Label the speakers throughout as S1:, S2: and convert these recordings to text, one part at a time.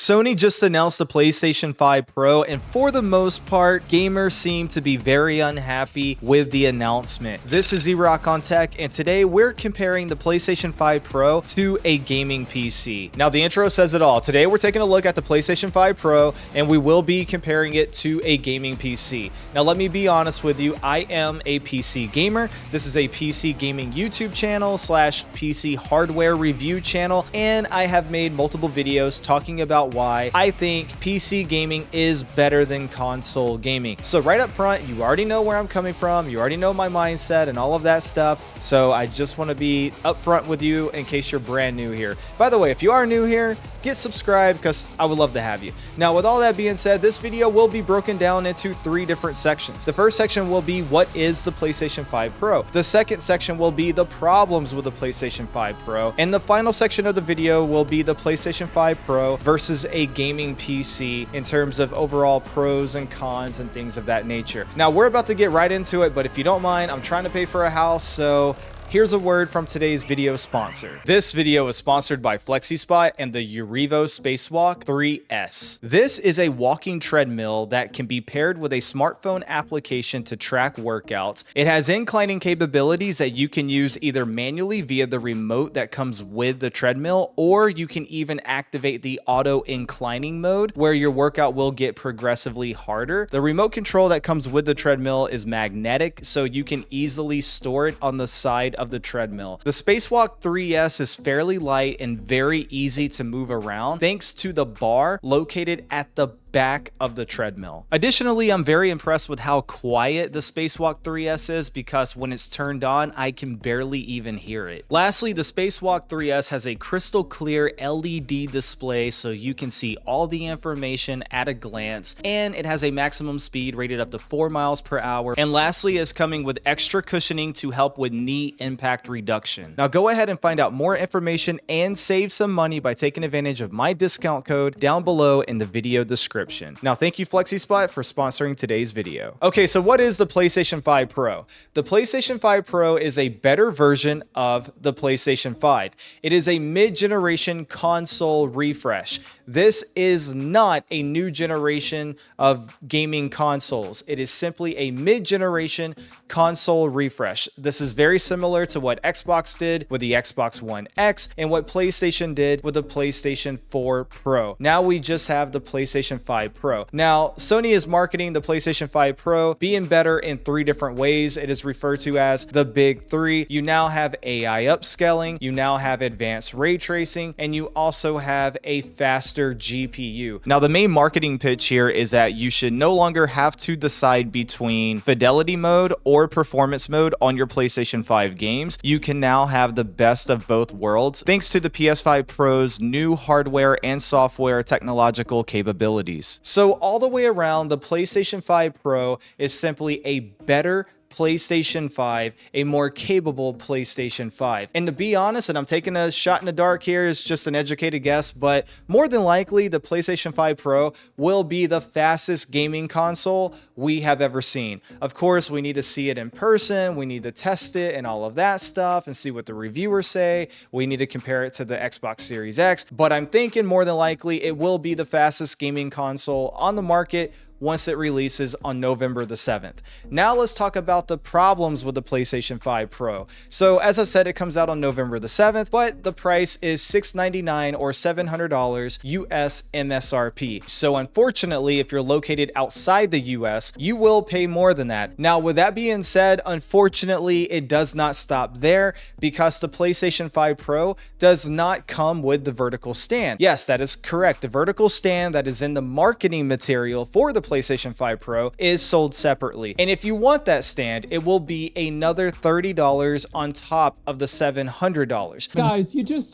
S1: Sony just announced the PlayStation 5 Pro, and for the most part, gamers seem to be very unhappy with the announcement. This is Z-Rock on Tech, and today we're comparing the PlayStation 5 Pro to a gaming PC. Now, the intro says it all. Today we're taking a look at the PlayStation 5 Pro, and we will be comparing it to a gaming PC. Now, let me be honest with you. I am a PC gamer. This is a PC gaming YouTube channel / PC hardware review channel, and I have made multiple videos talking about why I think PC gaming is better than console gaming. So right up front, you already know where I'm coming from. You already know my mindset and all of that stuff. So I just want to be upfront with you in case you're brand new here. By the way, if you are new here, get subscribed because I would love to have you. Now, with all that being said, this video will be broken down into 3 different sections. The first section will be what is the PlayStation 5 Pro. The second section will be the problems with the PlayStation 5 Pro. And the final section of the video will be the PlayStation 5 Pro versus a gaming PC in terms of overall pros and cons and things of that nature. Now, we're about to get right into it, but if you don't mind, I'm trying to pay for a house, so here's a word from today's video sponsor. This video is sponsored by FlexiSpot and the Urivo Spacewalk 3S. This is a walking treadmill that can be paired with a smartphone application to track workouts. It has inclining capabilities that you can use either manually via the remote that comes with the treadmill, or you can even activate the auto inclining mode where your workout will get progressively harder. The remote control that comes with the treadmill is magnetic, so you can easily store it on the side of the treadmill. The Spacewalk 3S is fairly light and very easy to move around thanks to the bar located at the back of the treadmill. Additionally, I'm very impressed with how quiet the Spacewalk 3S is because when it's turned on, I can barely even hear it. Lastly, the Spacewalk 3S has a crystal clear LED display so you can see all the information at a glance, and it has a maximum speed rated up to 4 miles per hour. And lastly, is coming with extra cushioning to help with knee impact reduction. Now go ahead and find out more information and save some money by taking advantage of my discount code down below in the video description. Now, thank you FlexiSpot for sponsoring today's video. Okay, so what is the PlayStation 5 Pro? The PlayStation 5 Pro is a better version of the PlayStation 5. It is a mid-generation console refresh. This is not a new generation of gaming consoles. It is simply a mid-generation console refresh. This is very similar to what Xbox did with the Xbox One X and what PlayStation did with the PlayStation 4 Pro. Now we just have the PlayStation 5 Pro. Now, Sony is marketing the PlayStation 5 Pro being better in 3 different ways. It is referred to as the big 3. You now have AI upscaling, you now have advanced ray tracing, and you also have a faster GPU. Now, the main marketing pitch here is that you should no longer have to decide between fidelity mode or performance mode on your PlayStation 5 games. You can now have the best of both worlds thanks to the PS5 Pro's new hardware and software technological capabilities. So all the way around, the PlayStation 5 Pro is simply a better PlayStation 5, a more capable PlayStation 5. And to be honest, and I'm taking a shot in the dark here, it's just an educated guess, but more than likely the PlayStation 5 Pro will be the fastest gaming console we have ever seen. Of course, we need to see it in person, we need to test it and all of that stuff and see what the reviewers say. We need to compare it to the Xbox Series X, but I'm thinking more than likely it will be the fastest gaming console on the market once it releases on November the 7th. Now let's talk about the problems with the PlayStation 5 Pro. So as I said, it comes out on November the 7th, but the price is $699 or $700 US MSRP. So unfortunately, if you're located outside the US, you will pay more than that. Now, with that being said, unfortunately, it does not stop there because the PlayStation 5 Pro does not come with the vertical stand. Yes, that is correct. The vertical stand that is in the marketing material for the PlayStation 5 Pro is sold separately. And if you want that stand, it will be another $30 on top of the $700.
S2: Guys, you just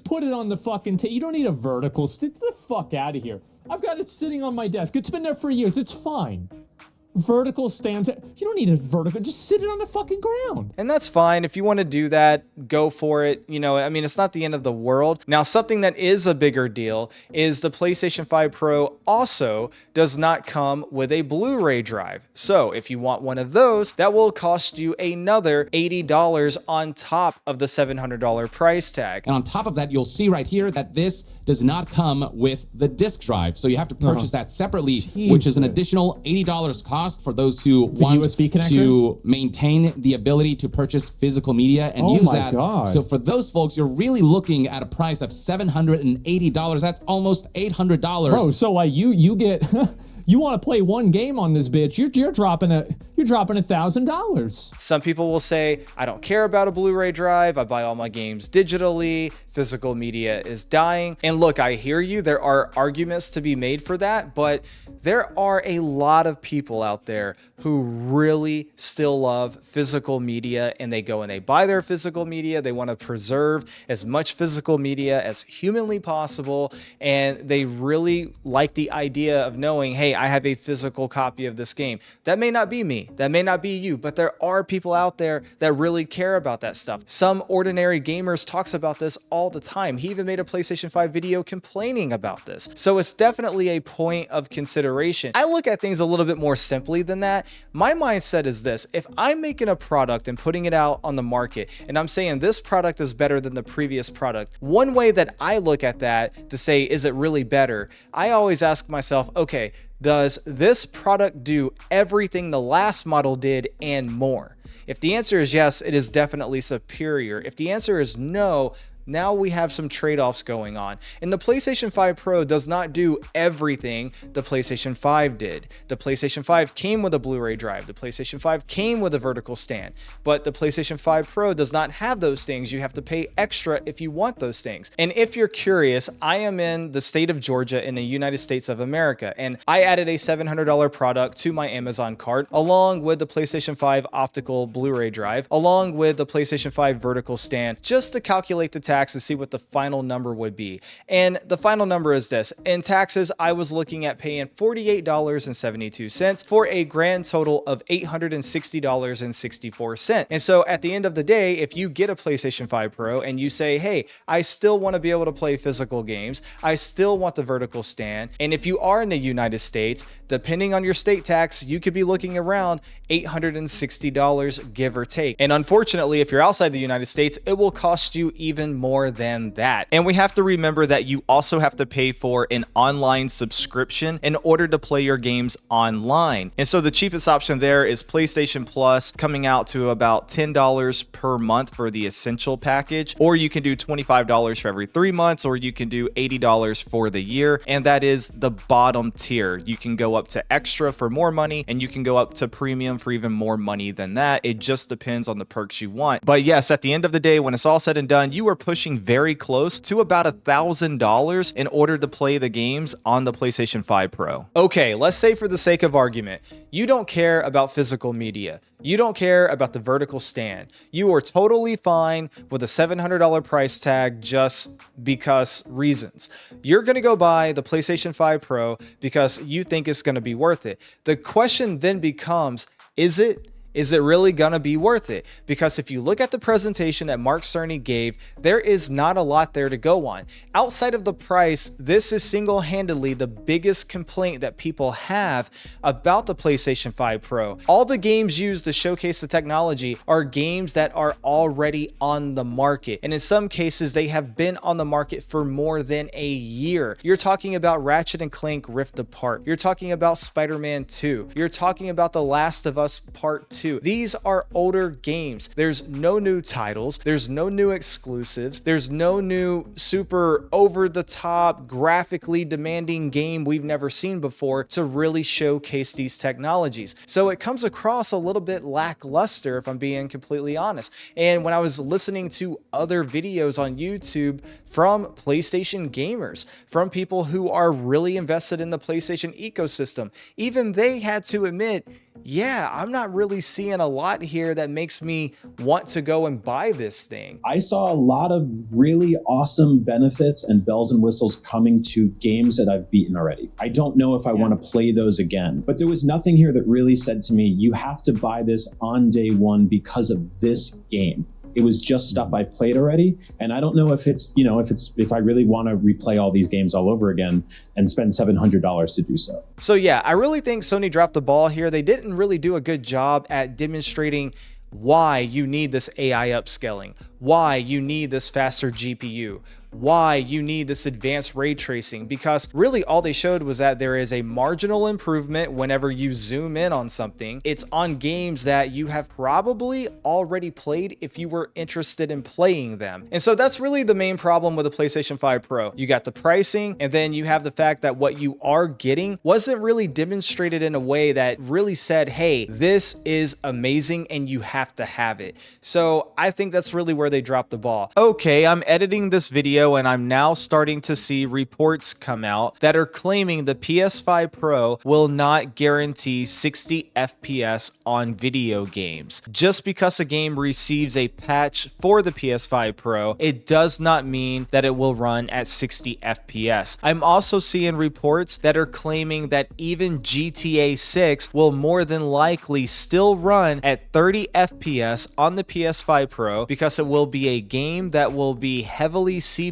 S2: put it on the fucking you don't need a vertical stand. Get the fuck out of here. I've got it sitting on my desk. It's been there for years. It's fine. vertical stands. You don't need a vertical. Just sit it on the fucking ground.
S1: And that's fine. If you want to do that, go for it. You know, I mean, it's not the end of the world. Now, something that is a bigger deal is the PlayStation 5 Pro also does not come with a Blu-ray drive. So if you want one of those, that will cost you another $80 on top of the $700 price tag.
S3: And on top of that, you'll see right here that this does not come with the disk drive. So you have to purchase that separately, which is an additional $80 cost for those who want
S2: USB connector?
S3: to maintain the ability to purchase physical media and use that.
S2: God.
S3: So for those folks, you're really looking at a price of $780. That's almost $800.
S2: Bro, so like you get you want to play one game on this bitch, you're dropping $1,000.
S1: Some people will say, I don't care about a Blu-ray drive. I buy all my games digitally. Physical media is dying. And look, I hear you. There are arguments to be made for that, but there are a lot of people out there who really still love physical media, and they go and they buy their physical media. They want to preserve as much physical media as humanly possible, and they really like the idea of knowing, hey, I have a physical copy of this game. That may not be me. That may not be you, but there are people out there that really care about that stuff. Some ordinary gamers talks about this all the time. He even made a PlayStation 5 video complaining about this. So it's definitely a point of consideration. I look at things a little bit more simply than that. My mindset is this: if I'm making a product and putting it out on the market, and I'm saying this product is better than the previous product, one way that I look at that to say, is it really better? I always ask myself, okay, does this product do everything the last model did and more? If the answer is yes, it is definitely superior. If the answer is no, now we have some trade-offs going on. And the PlayStation 5 Pro does not do everything the PlayStation 5 did. The PlayStation 5 came with a Blu-ray drive. The PlayStation 5 came with a vertical stand. But the PlayStation 5 Pro does not have those things. You have to pay extra if you want those things. And if you're curious, I am in the state of Georgia in the United States of America, and I added a $700 product to my Amazon cart, along with the PlayStation 5 optical Blu-ray drive, along with the PlayStation 5 vertical stand, just to calculate the tax and see what the final number would be. And the final number is this. In taxes, I was looking at paying $48.72 for a grand total of $860.64. And so at the end of the day, if you get a PlayStation 5 Pro and you say, hey, I still want to be able to play physical games, I still want the vertical stand, and if you are in the United States, depending on your state tax, you could be looking around $860, give or take. And unfortunately, if you're outside the United States, it will cost you even more than that. And we have to remember that you also have to pay for an online subscription in order to play your games online. And so the cheapest option there is PlayStation Plus, coming out to about $10 per month for the essential package, or you can do $25 for every 3 months, or you can do $80 for the year. And that is the bottom tier. You can go up to extra for more money, and you can go up to premium for even more money than that. It just depends on the perks you want. But yes, at the end of the day, when it's all said and done, you are pushing very close to about $1,000 in order to play the games on the PlayStation 5 Pro. Okay, let's say for the sake of argument, you don't care about physical media. You don't care about the vertical stand. You are totally fine with a $700 price tag just because reasons. You're going to go buy the PlayStation 5 Pro because you think it's going to be worth it. The question then becomes, is it? Is it really gonna be worth it? Because if you look at the presentation that Mark Cerny gave, there is not a lot there to go on. Outside of the price, this is single-handedly the biggest complaint that people have about the PlayStation 5 Pro. All the games used to showcase the technology are games that are already on the market. And in some cases, they have been on the market for more than a year. You're talking about Ratchet & Clank Rift Apart. You're talking about Spider-Man 2. You're talking about The Last of Us Part 2. These are older games. There's no new titles. There's no new exclusives. There's no new super over-the-top, graphically demanding game we've never seen before to really showcase these technologies. So it comes across a little bit lackluster, if I'm being completely honest. And when I was listening to other videos on YouTube from PlayStation gamers, from people who are really invested in the PlayStation ecosystem, even they had to admit, yeah, I'm not really seeing a lot here that makes me want to go and buy this thing.
S4: I saw a lot of really awesome benefits and bells and whistles coming to games that I've beaten already. I don't know if I want to play those again, but there was nothing here that really said to me, you have to buy this on day one because of this game. It was just stuff I played already. And I don't know if it's, if I really want to replay all these games all over again and spend $700 to do so.
S1: So yeah, I really think Sony dropped the ball here. They didn't really do a good job at demonstrating why you need this AI upscaling, why you need this faster GPU, why you need this advanced ray tracing, because really all they showed was that there is a marginal improvement whenever you zoom in on something. It's on games that you have probably already played if you were interested in playing them. And so that's really the main problem with the PlayStation 5 Pro. You got the pricing, and then you have the fact that what you are getting wasn't really demonstrated in a way that really said, hey, this is amazing and you have to have it. So I think that's really where they dropped the ball. Okay, I'm editing this video and I'm now starting to see reports come out that are claiming the PS5 Pro will not guarantee 60 FPS on video games. Just because a game receives a patch for the PS5 Pro, it does not mean that it will run at 60 FPS. I'm also seeing reports that are claiming that even GTA 6 will more than likely still run at 30 FPS on the PS5 Pro because it will be a game that will be heavily CPU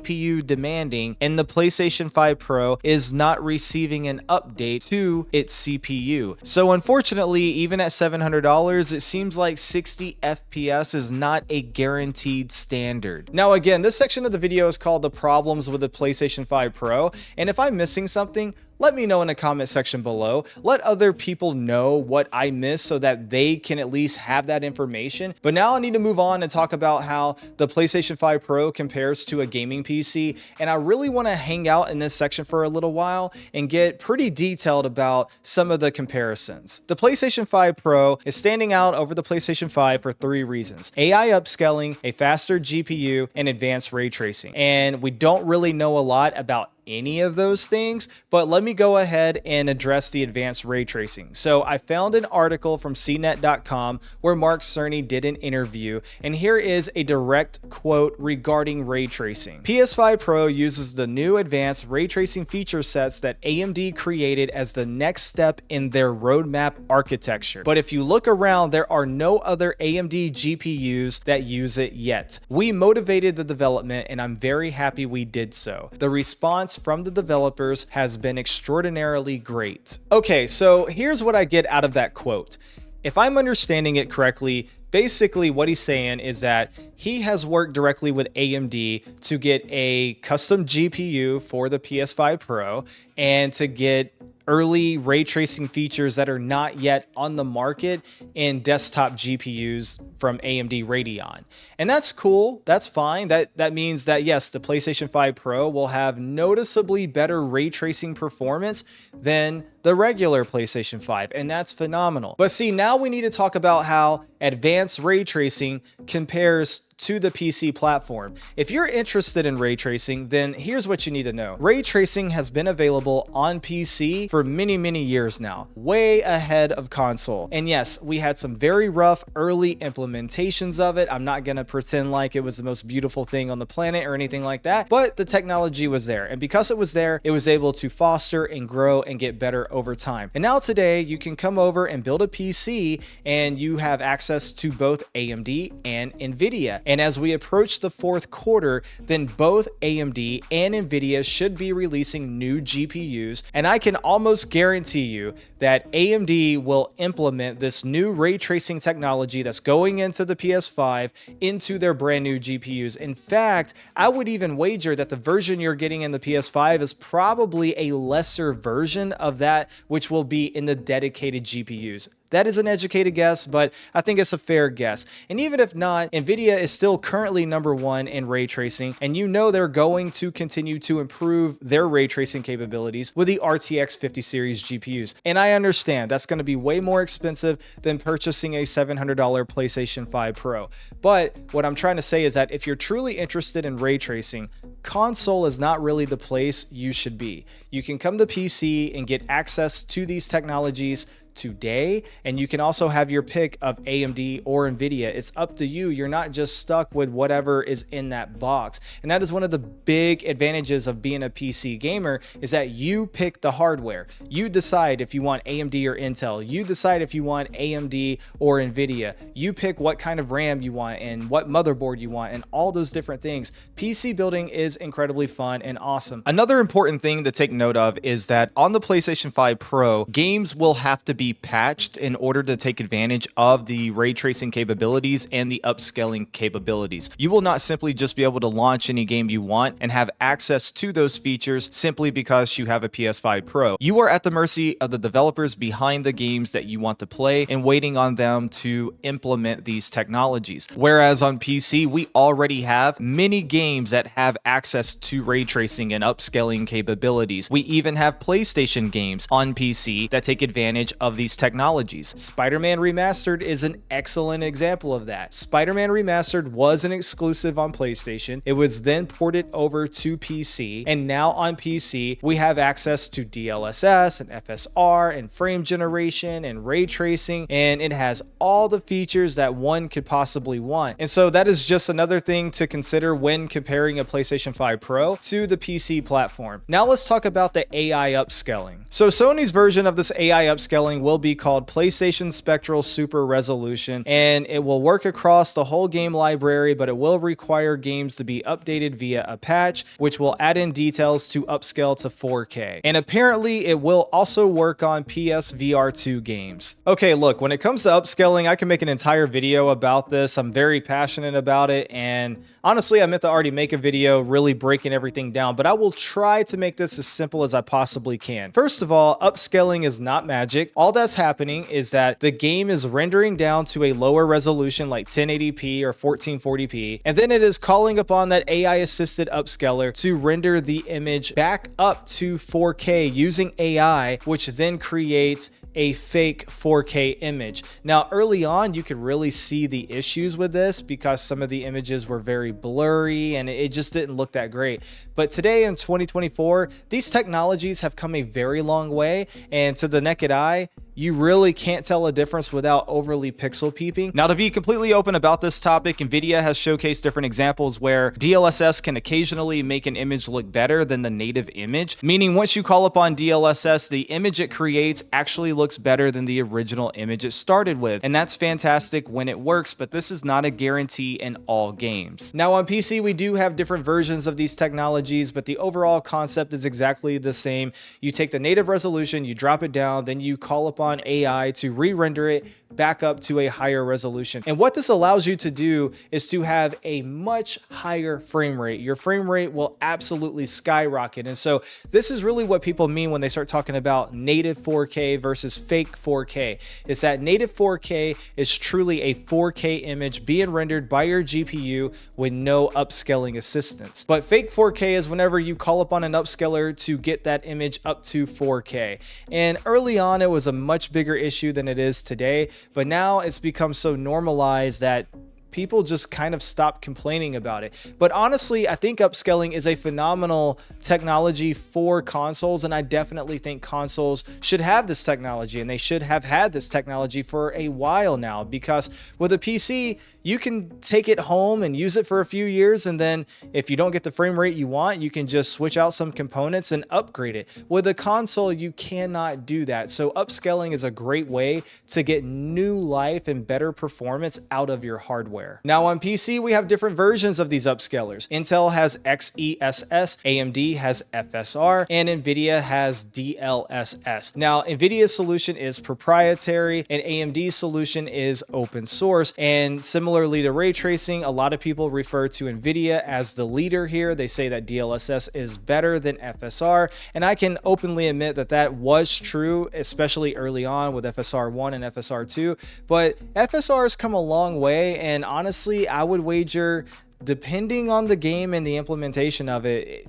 S1: demanding, and the PlayStation 5 Pro is not receiving an update to its CPU. So unfortunately, even at $700, it seems like 60 FPS is not a guaranteed standard. Now again, this section of the video is called the problems with the PlayStation 5 Pro, and if I'm missing something, let me know in the comment section below. Let other people know what I missed so that they can at least have that information. But now I need to move on and talk about how the PlayStation 5 Pro compares to a gaming PC. And I really want to hang out in this section for a little while and get pretty detailed about some of the comparisons. The PlayStation 5 Pro is standing out over the PlayStation 5 for 3 reasons: AI upscaling, a faster GPU, and advanced ray tracing. And we don't really know a lot about any of those things, but let me go ahead and address the advanced ray tracing. So I found an article from CNET.com where Mark Cerny did an interview, and here is a direct quote regarding ray tracing. PS5 Pro uses the new advanced ray tracing feature sets that AMD created as the next step in their roadmap architecture. But if you look around, there are no other AMD GPUs that use it yet. We motivated the development, and I'm very happy we did so. The response from the developers has been extraordinarily great. Okay, so here's what I get out of that quote. If I'm understanding it correctly, basically what he's saying is that he has worked directly with AMD to get a custom GPU for the PS5 Pro and to get early ray tracing features that are not yet on the market in desktop GPUs from AMD Radeon. And that's cool. That's fine. That means that yes, the PlayStation 5 Pro will have noticeably better ray tracing performance than the regular PlayStation 5, and that's phenomenal. But see, now we need to talk about how advanced ray tracing compares to the PC platform. If you're interested in ray tracing, then here's what you need to know. Ray tracing has been available on PC for many years now, way ahead of console. And yes, we had some very rough early implementations of it. I'm not gonna pretend like it was the most beautiful thing on the planet or anything like that, but the technology was there. And because it was there, it was able to foster and grow and get better over time. And now today, you can come over and build a PC and you have access to both AMD and Nvidia. And as we approach the fourth quarter, then both AMD and Nvidia should be releasing new GPUs. And I can almost guarantee you that AMD will implement this new ray tracing technology that's going into the PS5 into their brand new GPUs. In fact, I would even wager that the version you're getting in the PS5 is probably a lesser version of that which will be in the dedicated GPUs. That is an educated guess, but I think it's a fair guess. And even if not, Nvidia is still currently #1 in ray tracing, and you know they're going to continue to improve their ray tracing capabilities with the RTX 50 series GPUs. And I understand that's going to be way more expensive than purchasing a $700 PlayStation 5 Pro. But what I'm trying to say is that if you're truly interested in ray tracing, console is not really the place you should be. You can come to PC and get access to these technologies today, and you can also have your pick of AMD or Nvidia. It's up to you. You're not just stuck with whatever is in that box. And that is one of the big advantages of being a PC gamer, is that you pick the hardware. You decide if you want AMD or Intel. You decide if you want AMD or Nvidia. You pick what kind of RAM you want and what motherboard you want and all those different things. PC building is incredibly fun and awesome. Another important thing to take note of is that on the PlayStation 5 Pro, games will have to be patched in order to take advantage of the ray tracing capabilities and the upscaling capabilities. You will not simply just be able to launch any game you want and have access to those features simply because you have a PS5 Pro. You are at the mercy of the developers behind the games that you want to play and waiting on them to implement these technologies. Whereas on PC, we already have many games that have access to ray tracing and upscaling capabilities. We even have PlayStation games on PC that take advantage of these technologies. Spider-Man Remastered is an excellent example of that. Spider-Man Remastered was an exclusive on PlayStation. It was then ported over to PC, and now on PC, we have access to DLSS and FSR and frame generation and ray tracing, and it has all the features that one could possibly want. And so that is just another thing to consider when comparing a PlayStation 5 Pro to the PC platform. Now let's talk about the AI upscaling. So Sony's version of this AI upscaling will be called PlayStation Spectral Super Resolution, and it will work across the whole game library, but it will require games to be updated via a patch, which will add in details to upscale to 4K. And apparently it will also work on PSVR2 games. Okay, look, when it comes to upscaling, I can make an entire video about this. I'm very passionate about it, and honestly, I meant to already make a video really breaking everything down, but I will try to make this as simple as I possibly can. First of all, upscaling is not magic. All that's happening is that the game is rendering down to a lower resolution like 1080p or 1440p, and then it is calling upon that AI assisted upscaler to render the image back up to 4K using AI, which then creates a fake 4K image. Now, early on, you could really see the issues with this because some of the images were very blurry and it just didn't look that great. But today in 2024, these technologies have come a very long way, and to the naked eye, you really can't tell a difference without overly pixel peeping. Now, to be completely open about this topic, Nvidia has showcased different examples where DLSS can occasionally make an image look better than the native image, meaning once you call upon DLSS, the image it creates actually looks better than the original image it started with. And that's fantastic when it works, but this is not a guarantee in all games. Now, on PC, we do have different versions of these technologies, but the overall concept is exactly the same. You take the native resolution, you drop it down, then you call upon AI to re-render it back up to a higher resolution. And what this allows you to do is to have a much higher frame rate. Your frame rate will absolutely skyrocket. And so this is really what people mean when they start talking about native 4K versus fake 4K. It's that native 4K is truly a 4K image being rendered by your GPU with no upscaling assistance. But fake 4K is whenever you call upon an upscaler to get that image up to 4K. And early on, it was a much bigger issue than it is today, but now it's become so normalized that people just kind of stop complaining about it. But honestly, I think upscaling is a phenomenal technology for consoles, and I definitely think consoles should have this technology, and they should have had this technology for a while now, because with a PC, you can take it home and use it for a few years, and then if you don't get the frame rate you want, you can just switch out some components and upgrade it. With a console, you cannot do that. So upscaling is a great way to get new life and better performance out of your hardware. Now on PC, we have different versions of these upscalers. Intel has XESS, AMD has FSR, and Nvidia has DLSS. Now, Nvidia's solution is proprietary and AMD's solution is open source. And similarly to ray tracing, a lot of people refer to Nvidia as the leader here. They say that DLSS is better than FSR, and I can openly admit that that was true, especially early on with FSR 1 and FSR 2, but FSR has come a long way, and honestly, I would wager, depending on the game and the implementation of it,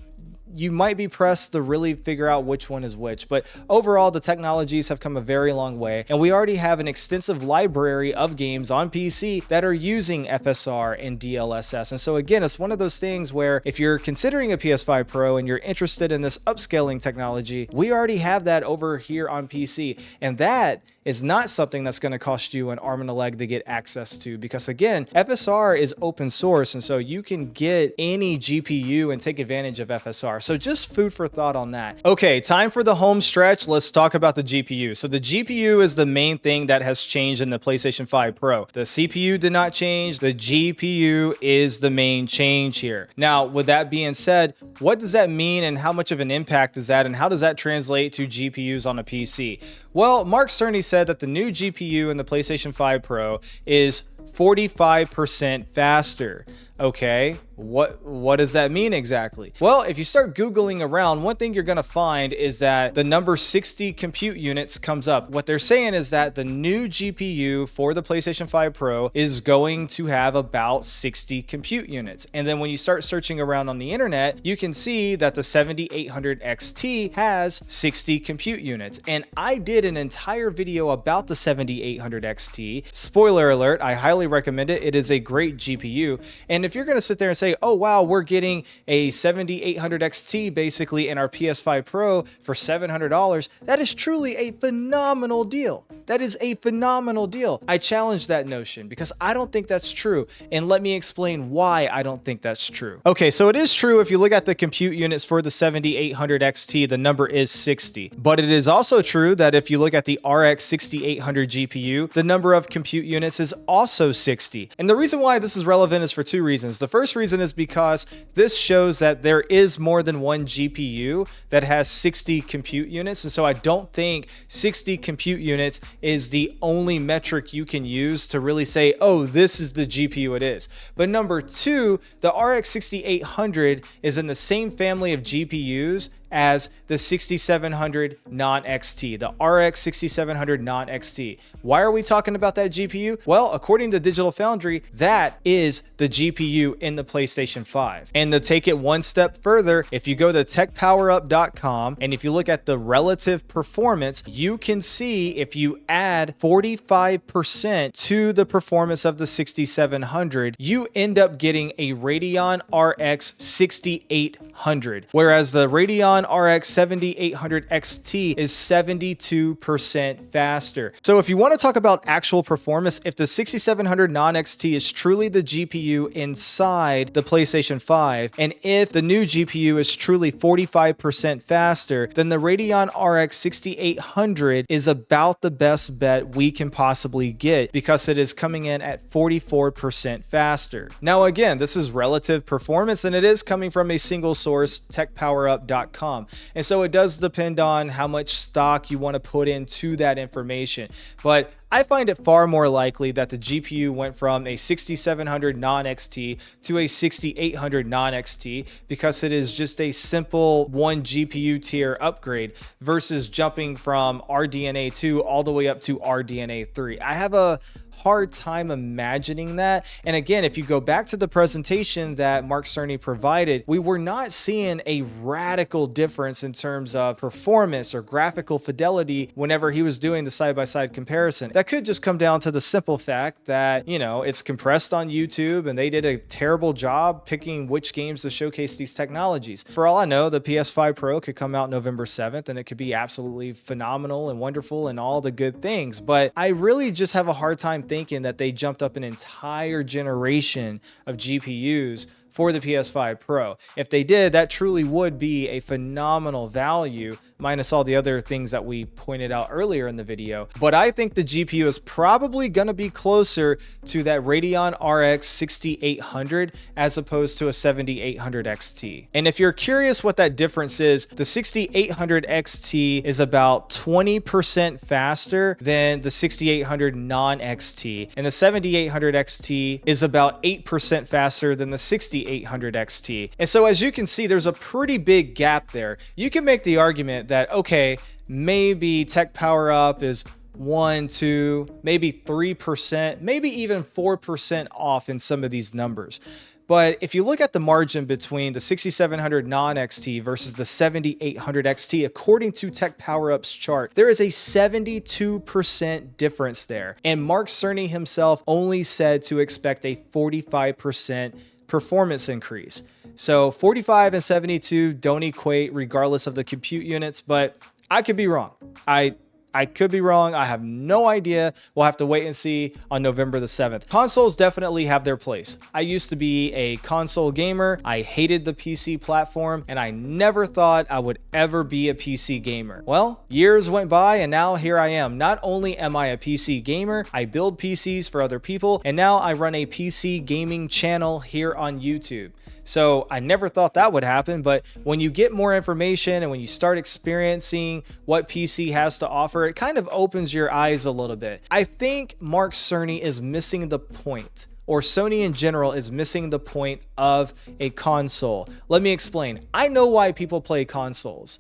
S1: you might be pressed to really figure out which one is which. But overall, the technologies have come a very long way, and we already have an extensive library of games on PC that are using FSR and DLSS. And so again, it's one of those things where if you're considering a PS5 Pro and you're interested in this upscaling technology, we already have that over here on PC. And that is not something that's going to cost you an arm and a leg to get access to, because again, FSR is open source, and so you can get any GPU and take advantage of FSR. So just food for thought on that. Okay, time for the home stretch. Let's talk about the GPU. So the GPU is the main thing that has changed in the PlayStation 5 Pro. The CPU did not change. The GPU is the main change here. Now, with that being said, what does that mean and how much of an impact is that, and how does that translate to GPUs on a PC? Well, Mark Cerny said that the new GPU in the PlayStation 5 Pro is 45% faster. Okay, what does that mean exactly? Well, if you start Googling around, one thing you're going to find is that the number 60 compute units comes up. What they're saying is that the new GPU for the PlayStation 5 Pro is going to have about 60 compute units. And then when you start searching around on the internet, you can see that the 7800 XT has 60 compute units. And I did an entire video about the 7800 XT. Spoiler alert, I highly recommend it. It is a great GPU. And if you're going to sit there and say, oh, wow, we're getting a 7800 XT basically in our PS5 Pro for $700, that is truly a phenomenal deal. That is a phenomenal deal. I challenge that notion because I don't think that's true. And let me explain why I don't think that's true. Okay, so it is true if you look at the compute units for the 7800 XT, the number is 60. But it is also true that if you look at the RX 6800 GPU, the number of compute units is also 60. And the reason why this is relevant is for two reasons. The first reason is because this shows that there is more than one GPU that has 60 compute units. And so I don't think 60 compute units is the only metric you can use to really say, oh, this is the GPU it is. But number two, the RX 6800 is in the same family of GPUs as the 6700 non-XT, the RX 6700 non-XT. Why are we talking about that GPU? Well, according to Digital Foundry, that is the GPU in the PlayStation 5. And to take it one step further, if you go to techpowerup.com and if you look at the relative performance, you can see if you add 45% to the performance of the 6700, you end up getting a Radeon RX 6800, whereas the Radeon RX 7800 XT is 72% faster. So if you want to talk about actual performance, if the 6700 non-XT is truly the GPU inside the PlayStation 5, and if the new GPU is truly 45% faster, then the Radeon RX 6800 is about the best bet we can possibly get because it is coming in at 44% faster. Now again, this is relative performance and it is coming from a single source, techpowerup.com. And so it does depend on how much stock you want to put into that information. But I find it far more likely that the GPU went from a 6700 non-XT to a 6800 non-XT because it is just a simple one GPU tier upgrade versus jumping from RDNA 2 all the way up to RDNA 3. I have a hard time imagining that. And again, if you go back to the presentation that Mark Cerny provided, we were not seeing a radical difference in terms of performance or graphical fidelity whenever he was doing the side-by-side comparison. That could just come down to the simple fact that, you know, it's compressed on YouTube and they did a terrible job picking which games to showcase these technologies. For all I know, the PS5 Pro could come out November 7th and it could be absolutely phenomenal and wonderful and all the good things. But I really just have a hard time thinking that they jumped up an entire generation of GPUs for the PS5 Pro. If they did, that truly would be a phenomenal value, minus all the other things that we pointed out earlier in the video. But I think the GPU is probably going to be closer to that Radeon RX 6800 as opposed to a 7800 XT. And if you're curious what that difference is, the 6800 XT is about 20% faster than the 6800 non-XT, and the 7800 XT is about 8% faster than the 6800 XT. And so as you can see, there's a pretty big gap there. You can make the argument that, okay, maybe Tech Power Up is 1, 2, maybe 3%, maybe even 4% off in some of these numbers. But if you look at the margin between the 6700 non-XT versus the 7800 XT, according to Tech Power Up's chart, there is a 72% difference there. And Mark Cerny himself only said to expect a 45% performance increase. So 45 and 72 don't equate regardless of the compute units, but I could be wrong. I could be wrong. I have no idea. We'll have to wait and see on November the 7th. Consoles definitely have their place. I used to be a console gamer. I hated the PC platform, and I never thought I would ever be a PC gamer. Well, years went by, and now here I am. Not only am I a PC gamer, I build PCs for other people, and now I run a PC gaming channel here on YouTube. So I never thought that would happen, but when you get more information and when you start experiencing what PC has to offer, it kind of opens your eyes a little bit. I think Mark Cerny is missing the point, or Sony in general is missing the point of a console. Let me explain. I know why people play consoles.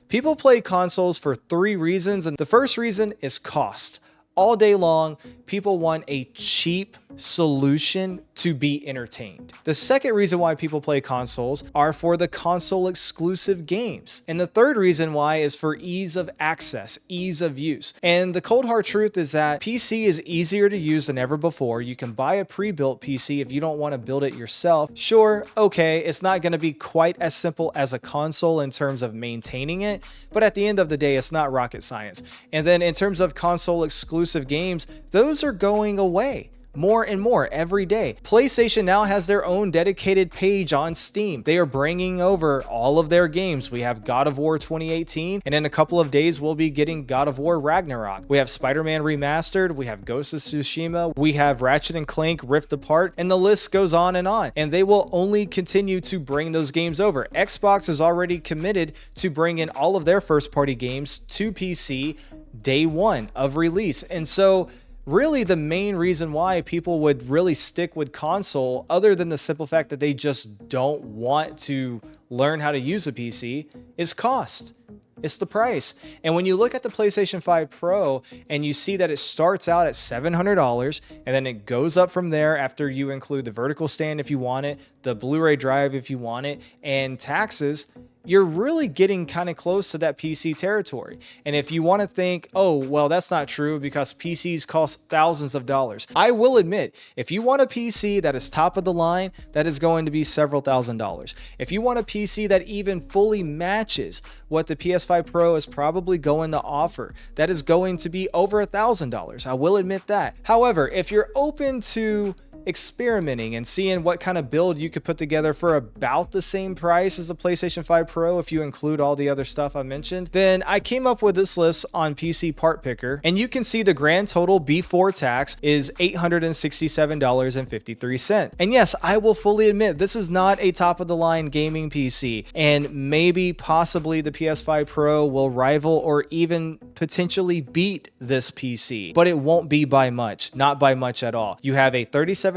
S1: People play consoles for 3 reasons, and the first reason is cost. All day long, people want a cheap solution to be entertained. The second reason why people play consoles are for the console exclusive games. And the third reason why is for ease of access, ease of use. And the cold hard truth is that PC is easier to use than ever before. You can buy a pre-built PC if you don't want to build it yourself. Sure, okay, it's not going to be quite as simple as a console in terms of maintaining it, but at the end of the day, it's not rocket science. And then in terms of console exclusive games, those are going away more and more every day. PlayStation now has their own dedicated page on Steam. They are bringing over all of their games. We have God of War 2018, and in a couple of days, we'll be getting God of War Ragnarok. We have Spider-Man Remastered. We have Ghost of Tsushima. We have Ratchet & Clank Rift Apart, and the list goes on. And they will only continue to bring those games over. Xbox is already committed to bring in all of their first-party games to PC day one of release. And so really the main reason why people would really stick with console, other than the simple fact that they just don't want to learn how to use a PC, is cost. It's the price. And when you look at the PlayStation 5 Pro and you see that it starts out at $700 and then it goes up from there after you include the vertical stand if you want it, the Blu-ray drive if you want it, and taxes, you're really getting kind of close to that PC territory. And if you want to think, oh, well, that's not true because PCs cost thousands of dollars. I will admit, if you want a PC that is top of the line, that is going to be several $1,000s. If you want a PC that even fully matches what the PS5 Pro is probably going to offer, that is going to be over $1,000. I will admit that. However, if you're open to experimenting and seeing what kind of build you could put together for about the same price as the PlayStation 5 Pro if you include all the other stuff I mentioned, then I came up with this list on PC Part Picker, and you can see the grand total before tax is $867.53. And yes, I will fully admit this is not a top of the line gaming PC, and maybe possibly the PS5 Pro will rival or even potentially beat this PC, but it won't be by much, not by much at all. You have a 3700X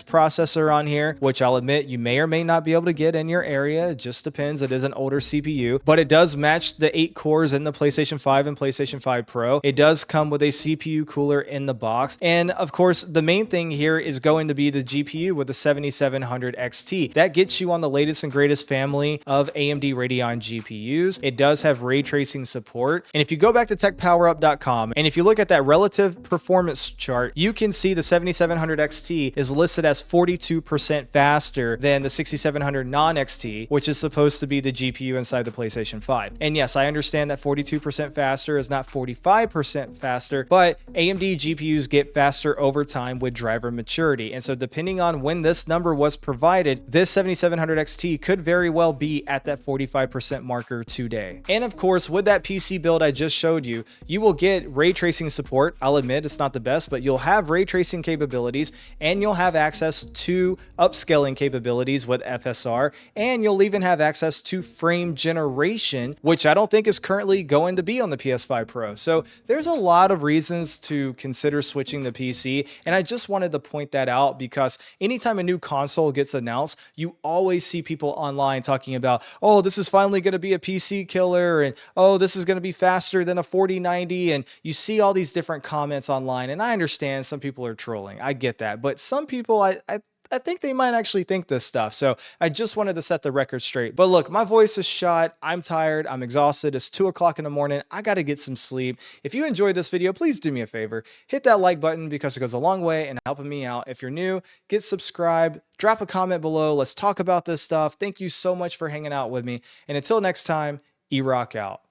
S1: processor on here, which I'll admit you may or may not be able to get in your area. It just depends. It is an older CPU, but it does match the 8 cores in the PlayStation 5 and PlayStation 5 Pro. It does come with a CPU cooler in the box. And of course, the main thing here is going to be the GPU with the 7700 XT. That gets you on the latest and greatest family of AMD Radeon GPUs. It does have ray tracing support. And if you go back to techpowerup.com and if you look at that relative performance chart, you can see the 7700 XT is listed as 42% faster than the 6700 non-XT, which is supposed to be the GPU inside the PlayStation 5. And yes, I understand that 42% faster is not 45% faster, but AMD GPUs get faster over time with driver maturity. And so depending on when this number was provided, this 7700 XT could very well be at that 45% marker today. And of course, with that PC build I just showed you, you will get ray tracing support. I'll admit it's not the best, but you'll have ray tracing capabilities, and you'll have access to upscaling capabilities with FSR, and you'll even have access to frame generation, which I don't think is currently going to be on the PS5 Pro. So there's a lot of reasons to consider switching the PC, and I just wanted to point that out because anytime a new console gets announced, you always see people online talking about, oh, this is finally going to be a PC killer, and oh, this is going to be faster than a 4090, and you see all these different comments online, and I understand some people are trolling. I get that, but some people, I I think they might actually think this stuff. So I just wanted to set the record straight. But look, my voice is shot. I'm tired. I'm exhausted. It's 2 o'clock in the morning. I got to get some sleep. If you enjoyed this video, please do me a favor. Hit that like button because it goes a long way in helping me out. If you're new, get subscribed. Drop a comment below. Let's talk about this stuff. Thank you so much for hanging out with me. And until next time, E-Rock out.